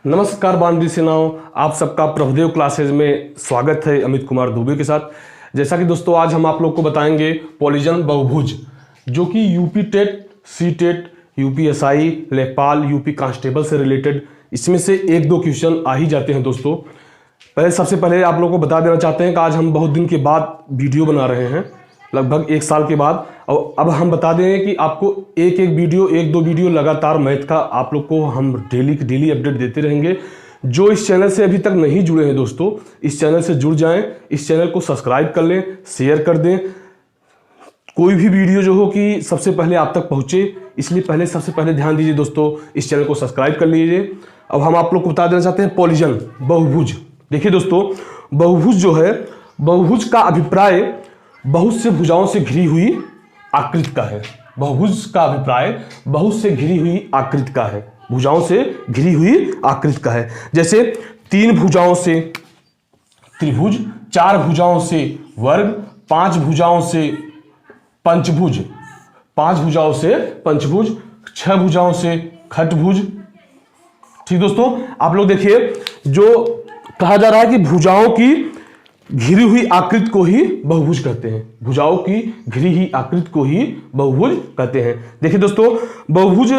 नमस्कार बानरी सेनाओं, आप सबका प्रभुदेव क्लासेज में स्वागत है अमित कुमार दुबे के साथ। जैसा कि दोस्तों आज हम आप लोग को बताएंगे पॉलीजन बहुभुज, जो कि UP TET, C TET, UPSI, लेखपाल, यूपी कांस्टेबल से रिलेटेड इसमें से एक दो क्वेश्चन आ ही जाते हैं दोस्तों। सबसे पहले आप लोगों को बता देना चाहते हैं कि आज हम बहुत दिन के बाद वीडियो बना रहे हैं, लगभग एक साल के बाद। और अब हम बता दें कि आपको एक दो वीडियो लगातार मैथ का आप लोग को हम डेली अपडेट देते रहेंगे। जो इस चैनल से अभी तक नहीं जुड़े हैं दोस्तों, इस चैनल से जुड़ जाएं, इस चैनल को सब्सक्राइब कर लें, शेयर कर दें। कोई भी वीडियो जो हो कि सबसे पहले आप तक पहुंचे, इसलिए सबसे पहले ध्यान दीजिए दोस्तों, इस चैनल को सब्सक्राइब कर लीजिए। अब हम आप लोग को बता देना चाहते हैं पॉलीजन बहुभुज। देखिए दोस्तों, बहुभुज जो है, बहुभुज का अभिप्राय बहुत से भुजाओं से घिरी हुई आकृति का है। बहुभुज का अभिप्राय बहुत से घिरी हुई आकृति का है, भुजाओं से घिरी हुई आकृति का है। जैसे 3 भुजाओं से त्रिभुज, 4 भुजाओं से वर्ग, 5 भुजाओं से पंचभुज, 5 भुजाओं से पंचभुज, 6 भुजाओं से खटभुज। ठीक दोस्तों, आप लोग देखिए, जो कहा जा रहा है कि भुजाओं की घिरी हुई आकृति को ही बहुभुज कहते हैं। भुजाओं की घिरी हुई आकृति को ही बहुभुज कहते हैं। देखिए दोस्तों, बहुभुज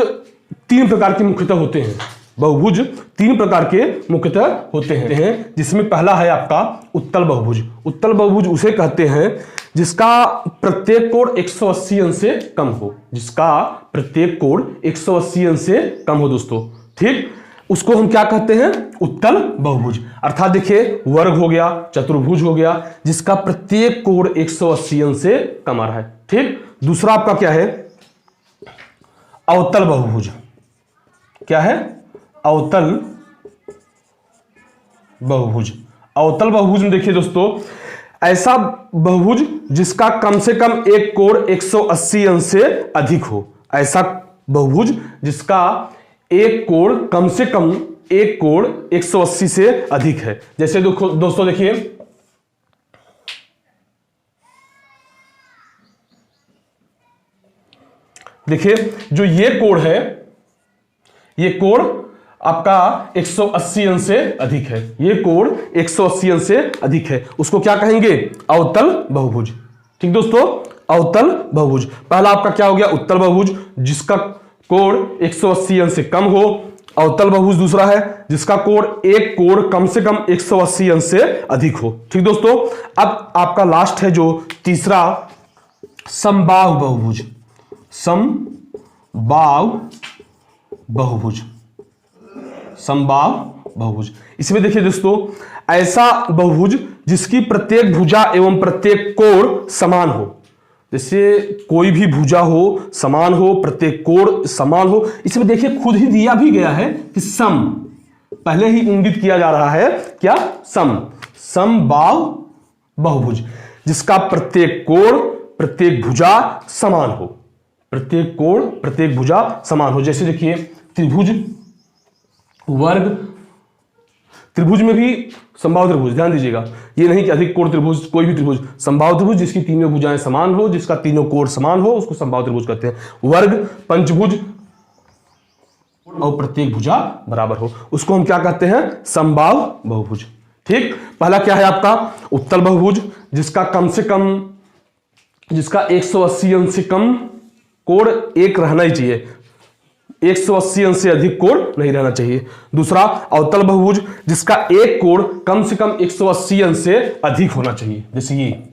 3 प्रकार के मुख्यतः होते हैं। बहुभुज 3 प्रकार के मुख्यतः होते हैं, जिसमें पहला है आपका उत्तल बहुभुज। उत्तल बहुभुज उसे कहते हैं जिसका प्रत्येक कोण 180 अंश से कम हो, जिसका प्रत्येक कोण 180 अंश से कम हो दोस्तों। ठीक, उसको हम क्या कहते हैं? उत्तल बहुभुज। अर्थात देखिए, वर्ग हो गया, चतुर्भुज हो गया, जिसका प्रत्येक कोण 180 अंश से कम आ रहा है। ठीक, दूसरा आपका क्या है? अवतल बहुभुज। क्या है? अवतल बहुभुज। अवतल बहुभुज में देखिए दोस्तों, ऐसा बहुभुज जिसका कम से कम एक कोण 180 अंश से अधिक हो। ऐसा बहुभुज जिसका एक कोण कम से कम एक कोण 180 से अधिक है। जैसे दोस्तों देखिए, जो ये कोण है, ये कोण आपका 180 अंश से अधिक है। ये कोण 180 अंश से अधिक है, उसको क्या कहेंगे? अवतल बहुभुज। ठीक दोस्तों, अवतल बहुभुज। पहला आपका क्या हो गया? उत्तल बहुभुज, जिसका कोण 180 अंश से कम हो। अवतल बहुभुज दूसरा है जिसका कोण एक कोण कम से कम 180 अंश से अधिक हो। ठीक दोस्तों, अब आपका लास्ट है जो तीसरा, समबाहु बहुभुज। समबाहु बहुभुज। समबाहु बहुभुज। इसमें देखिए दोस्तों, ऐसा बहुभुज जिसकी प्रत्येक भुजा एवं प्रत्येक कोण समान हो। जैसे कोई भी भुजा हो, समान हो, प्रत्येक कोण समान हो। इसमें देखिए खुद ही दिया भी गया है कि सम, पहले ही इंगित किया जा रहा है क्या? सम। समबाहु बहुभुज, जिसका प्रत्येक कोण प्रत्येक भुजा समान हो। प्रत्येक कोण प्रत्येक भुजा समान हो। जैसे देखिए त्रिभुज, वर्ग। त्रिभुज में भी समबाहु त्रिभुज, ध्यान दीजिएगा, ये नहीं कि अधिक कोण त्रिभुज, कोई भी त्रिभुज। समबाहु त्रिभुज जिसकी तीनों भुजाएं समान हो, जिसका तीनों कोण समान हो, उसको समबाहु त्रिभुज कहते हैं। वर्ग, पंचभुज और प्रत्येक भुजा बराबर हो, उसको हम क्या कहते हैं? समबाहु बहुभुज। ठीक, पहला क्या है आपका? उत्तल बहुभुज, जिसका कम से कम, जिसका 180 अंश से कम कोण एक रहना ही चाहिए, 180 अंश से अधिक कोण नहीं रहना चाहिए। दूसरा अवतल बहुभुज, जिसका एक कोण कम से कम 180 अंश से अधिक होना चाहिए, जैसे ये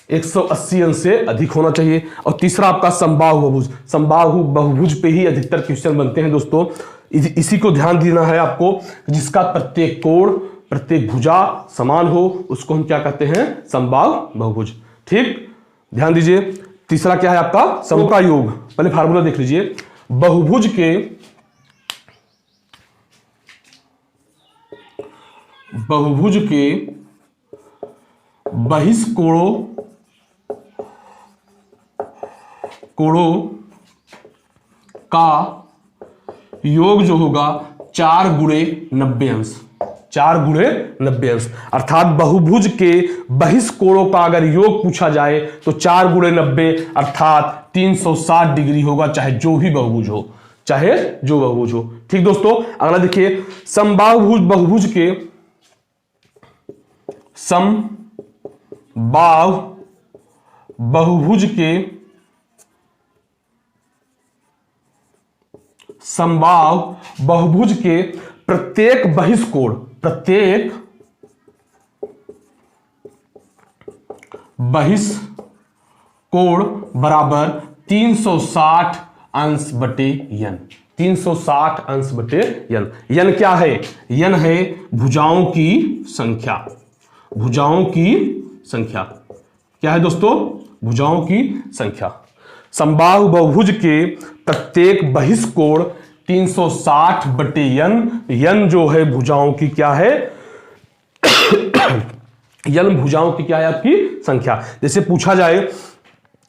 180 अंश से अधिक होना चाहिए। और तीसरा आपका समबाहु बहुभुज। समबाहु बहुभुज पे ही अधिकतर क्वेश्चन बनते हैं दोस्तों, इसी को ध्यान देना है आपको, जिसका प्रत्येक कोण प्रत्येक भुजा समान हो, उसको हम क्या कहते हैं? समबाहु बहुभुज। ठीक, ध्यान दीजिए। तीसरा क्या है आपका? समों का योग। पहले फार्मूला देख लीजिए। बहुभुज के बहिष्कोणों का योग जो होगा 4 गुणे 90 अंश। 4 गुणे 90 अंश, अर्थात बहुभुज के बहिष्कोणों का अगर योग पूछा जाए तो 4 गुणे 90 अर्थात 360 डिग्री होगा, चाहे जो भी बहुभुज हो। चाहे जो बहुभुज हो। ठीक दोस्तों, अगला देखिए, समबाहु बहुभुज के समबाहु बहुभुज के समबाहु बहुभुज के प्रत्येक बहिष्कोण बराबर 360 अंश बटे यन। 360 अंश बटे यन। यन क्या है? यन है भुजाओं की संख्या। भुजाओं की संख्या क्या है दोस्तों? भुजाओं की संख्या। समबाहु बहुभुज के प्रत्येक बहिष्कोण 360 बटे यन। यन जो है भुजाओं की क्या है? यन भुजाओं की क्या है? आपकी संख्या। जैसे पूछा जाए,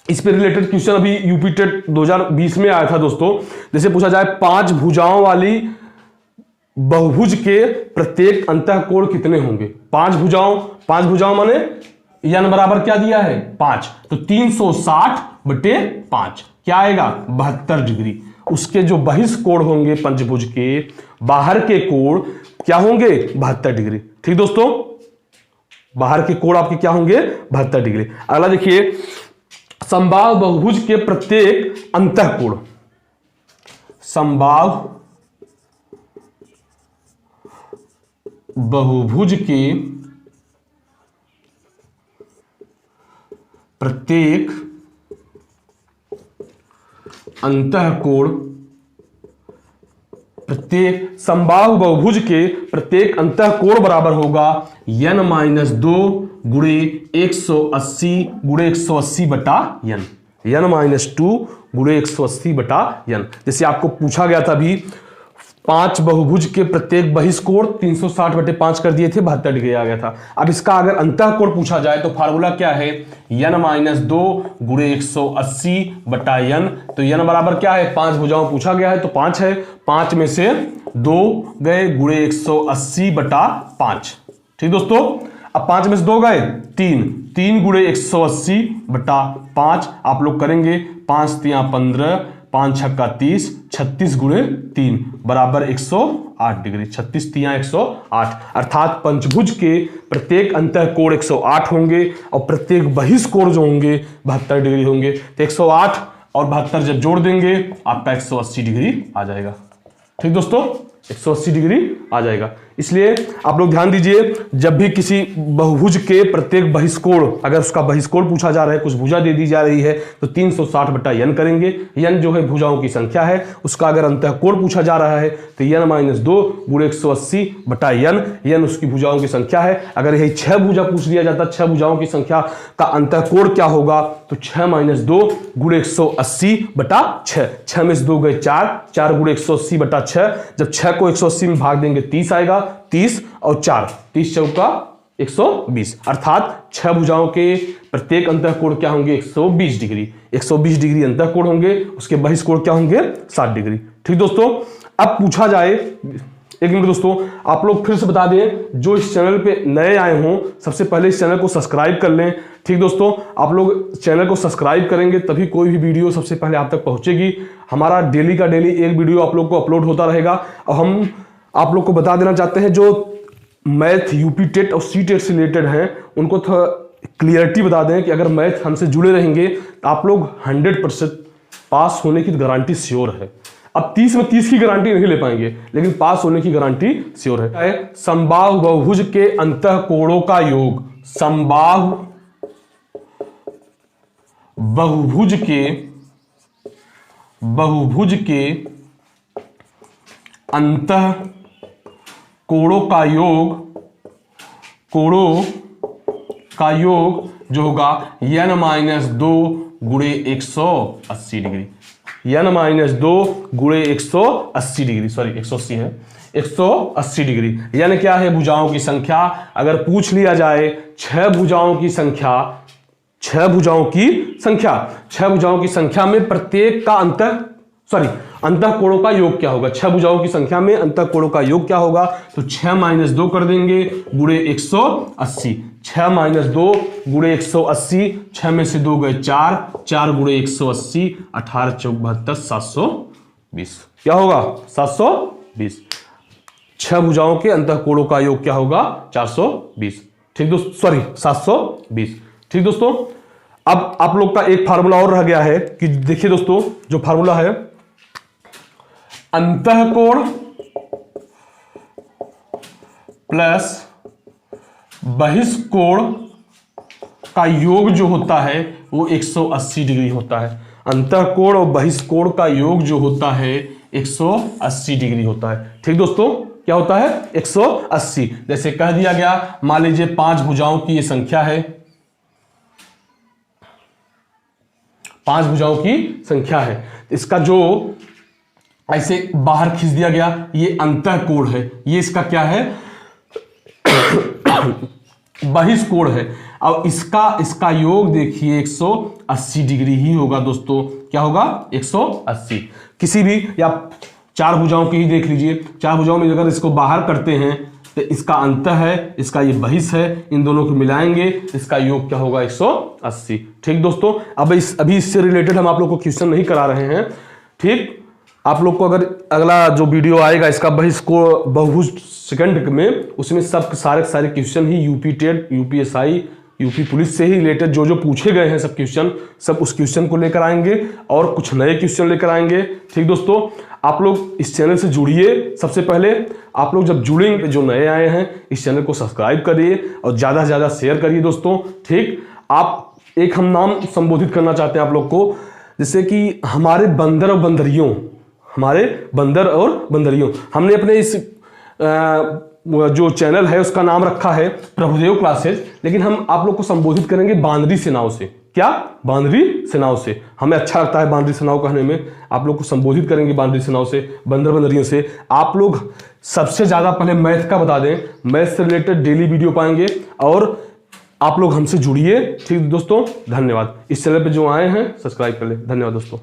इस पे रिलेटेड क्वेश्चन अभी यूपी टेट 2020 में आया था दोस्तों। जैसे पूछा जाए 5 भुजाओं वाली बहुभुज के प्रत्येक अंतःकोण कितने होंगे? 5 भुजाओं माने यन बराबर क्या दिया है? 5। तो 360 बटे 5 क्या आएगा? 72 डिग्री। उसके जो बहिष्कोण होंगे पंचभुज के, बाहर के कोण क्या होंगे? 72 डिग्री। ठीक दोस्तों, बाहर के कोण आपके क्या होंगे? 72 डिग्री। अगला देखिए, समबाहु बहुभुज के प्रत्येक अंतःकोण, समबाहु बहुभुज के प्रत्येक अंतःकोण, प्रत्येक समबाहु बहुभुज के प्रत्येक अंतःकोण बराबर होगा n-2 गुणे 180 गुणे 180 बटा n। n-2 गुणे 180 बटा n। जैसे आपको पूछा गया था अभी, 5 बहुभुज के प्रत्येक बहिष्कोण 360 बटे 5 कर दिए थे, 72 डिग्री आ गया था। अब इसका अगर अंतःकोण पूछा जाए तो फार्मूला क्या है? n-2 गुणे 180 बटा n। तो n बराबर क्या है? 5 भुजाओं पूछा गया है तो 5 है। 5 में से 2 गए गुणे 180 बटा 5। ठीक दोस्तों, अब 5 में से 2 गए 3 गुणे 180 बटा 5 आप लोग करेंगे। 5 तिया 15, 5 छक्का 30, 36 गुणे 3 बराबर 108 डिग्री। 36 तिया 108, अर्थात पंचभुज के प्रत्येक अंतःकोण 108 होंगे और प्रत्येक बहिष्कोण जो होंगे 72 डिग्री होंगे। तो 108 और 72 जब जोड़ देंगे आपका 180 डिग्री आ जाएगा। ठीक दोस्तों, 180 डिग्री आ जाएगा। इसलिए आप लोग ध्यान दीजिए, जब भी किसी बहुभुज के प्रत्येक बहिष्कोण, अगर उसका बहिष्कोण पूछा जा रहा है, कुछ भुजा दे दी जा रही है, तो 360 बटा n करेंगे। n जो है भुजाओं की संख्या है। उसका अगर अंतःकोण पूछा जा रहा है तो n-2 गुणे 180 बटा n उसकी भुजाओं की संख्या है। अगर यही 6 भुजा पूछ लिया जाता, 6 भुजाओं की संख्या का अंतःकोण क्या होगा, तो 6-2 गुणे 180 बटा 6। 6 में से 2 गए 4 गुणे 180 बटा 6। जब 6 को 180 में भाग देंगे 30 आएगा। 30 और 4, 30 चौका 120, अर्थात 6 भुजाओं के प्रत्येक अंतःकोण क्या होंगे? 120 डिग्री। 120 डिग्री अंतःकोण होंगे, उसके बहिष्कोण क्या होंगे? 60 डिग्री। ठीक दोस्तों, अब पूछा जाए, एक मिनट दोस्तों, आप लोग फिर से बता दें, जो इस चैनल पे नए आए हों सबसे पहले इस चैनल को सब्सक्राइब कर लें। ठीक दोस्तों, आप लोग चैनल को सब्सक्राइब करेंगे तभी कोई भी वीडियो सबसे पहले आप तक पहुंचेगी। हमारा डेली का डेली एक वीडियो आप लोग को अपलोड होता रहेगा। और हम आप लोग को बता देना चाहते हैं, जो मैथ यूपी टेट और सी टेट से रिलेटेड हैं उनको थोड़ा क्लियरिटी बता दें कि अगर मैथ हमसे जुड़े रहेंगे तो आप लोग 100% पास होने की गारंटी श्योर है। अब 30 में 30 की गारंटी नहीं ले पाएंगे, लेकिन पास होने की गारंटी श्योर है। समबाहु बहुभुज के अंतःकोणों का योग, समबाहु बहुभुज के अंतःकोणों का योग जो होगा n-2 गुणे 180 डिग्री। n-2 गुणे 180 डिग्री, सॉरी 180 है, 180 डिग्री। n क्या है? भुजाओं की संख्या। अगर पूछ लिया जाए 6 भुजाओं की संख्या, 6 भुजाओं की संख्या में प्रत्येक का अंतःकोणों का योग क्या होगा? 6 भुजाओं की संख्या में अंतःकोणों का योग क्या होगा? तो 6-2 कर देंगे गुणे 180। 6-2 गुणे 180, 6 में से 2 गए 4 गुणे 180, 18 चौक 72, 720। क्या होगा 720। 6 भुजाओं के अंतःकोणों का योग क्या होगा 420। ठीक दोस्तों, सॉरी 720। ठीक दोस्तों, अब आप लोग का एक फार्मूला और रह गया है कि देखिए दोस्तों, जो फार्मूला है अंतःकोण प्लस बहिष्कोण का योग जो होता है वो 180 डिग्री होता है। अंतःकोण और बहिष्कोण का योग जो होता है 180 डिग्री होता है। ठीक दोस्तों, क्या होता है 180। जैसे कह दिया गया, मान लीजिए 5 भुजाओं की ये संख्या है, 5 भुजाओं की संख्या है, इसका जो ऐसे बाहर खींच दिया गया ये अंतःकोण है, ये इसका क्या है बहिष्कोण है। अब इसका योग देखिए 180 डिग्री ही होगा दोस्तों। क्या होगा 180। किसी भी या 4 भुजाओं की ही देख लीजिए, 4 भुजाओं में अगर इसको बाहर करते हैं तो इसका अंत है, इसका ये बहिष है, इन दोनों को मिलाएंगे, इसका योग क्या होगा 180। ठीक दोस्तों, अब अभी इससे रिलेटेड हम आप लोग को क्वेश्चन नहीं करा रहे हैं। ठीक, आप लोग को अगर अगला जो वीडियो आएगा इसका बहिष्कोण बहुभुज सेकंड में, उसमें सब सारे क्वेश्चन ही UP TET, UPSI, UP police से ही रिलेटेड जो पूछे गए हैं सब क्वेश्चन, सब उस क्वेश्चन को लेकर आएंगे और कुछ नए क्वेश्चन लेकर आएंगे। ठीक दोस्तों, आप लोग इस चैनल से जुड़िए। सबसे पहले आप लोग जब जुड़ेंगे, जो नए आए हैं, इस चैनल को सब्सक्राइब करिए और ज़्यादा से ज़्यादा शेयर करिए दोस्तों। ठीक, आप एक हम नाम संबोधित करना चाहते हैं आप लोग को, जैसे कि हमारे बंदर और बंदरियों, हमारे बंदर और बंदरियों, हमने अपने इस जो चैनल है उसका नाम रखा है प्रभुदेव क्लासेज, लेकिन हम आप लोग को संबोधित करेंगे बांदरी सेनाओं से। क्या? बांदरी सेनाओं से। हमें अच्छा लगता है बांदरी सेनाओं कहने में। आप लोग को संबोधित करेंगे बांदरी सेनाओं से, बंदर बंदरियों से। आप लोग सबसे ज्यादा पहले मैथ का बता दें, मैथ से रिलेटेड डेली वीडियो पाएंगे और आप लोग हमसे जुड़िए। ठीक दोस्तों, धन्यवाद। इस चैनल पे जो आए हैं सब्सक्राइब कर ले। धन्यवाद दोस्तों।